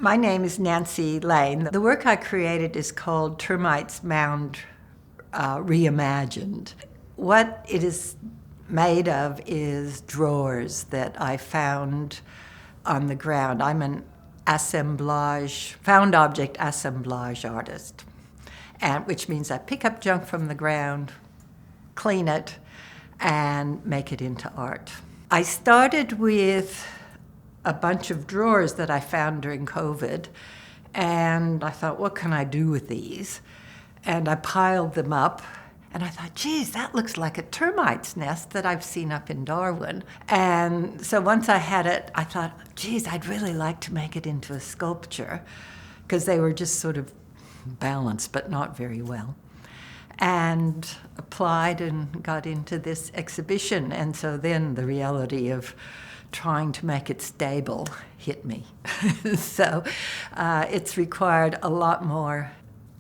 My name is Nancy Lane. The work I created is called Termite Mound Reimagined. What it is made of is drawers that I found on the ground. I'm an assemblage, found object assemblage artist, which means I pick up junk from the ground, clean it, and make it into art. I started with a bunch of drawers that I found during COVID, and I thought, what can I do with these? And I piled them up, and I thought, geez, that looks like a termite's nest that I've seen up in Darwin. And so once I had it, I thought, geez, I'd really like to make it into a sculpture, because they were just sort of balanced, but not very well. And applied and got into this exhibition, and so then the reality of trying to make it stable hit me. So it's required a lot more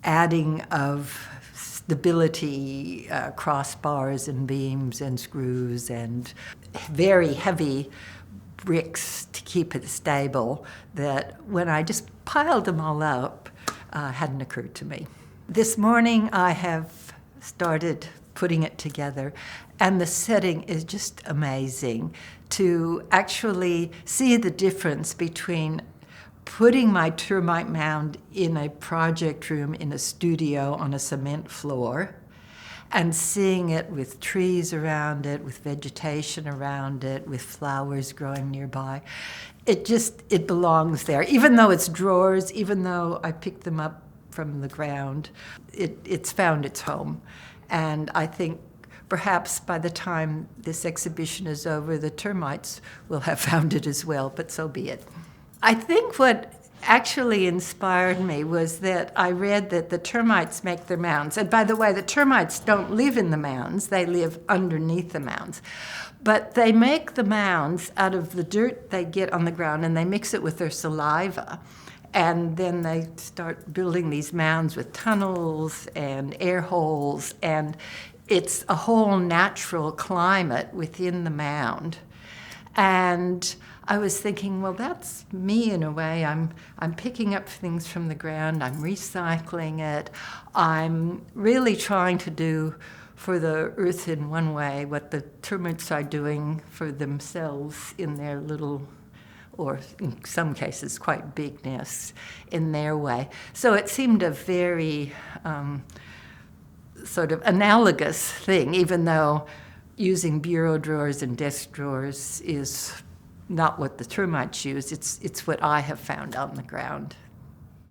adding of stability, crossbars and beams and screws and very heavy bricks to keep it stable, that when I just piled them all up, hadn't occurred to me. This morning I have started putting it together, and the setting is just amazing to actually see the difference between putting my termite mound in a project room in a studio on a cement floor and seeing it with trees around it, with vegetation around it, with flowers growing nearby. It belongs there. Even though it's drawers, even though I picked them up from the ground, it's found its home. And I think perhaps by the time this exhibition is over, the termites will have found it as well, but so be it. I think what actually inspired me was that I read that the termites make their mounds. And by the way, the termites don't live in the mounds, they live underneath the mounds. But they make the mounds out of the dirt they get on the ground, and they mix it with their saliva. And then they start building these mounds with tunnels and air holes, and it's a whole natural climate within the mound. And I was thinking, well, that's me in a way. I'm picking up things from the ground, I'm recycling it. I'm really trying to do for the earth in one way what the termites are doing for themselves in their little, or in some cases quite big nests in their way. So it seemed a very sort of analogous thing, even though using bureau drawers and desk drawers is not what the termites use. It's what I have found on the ground.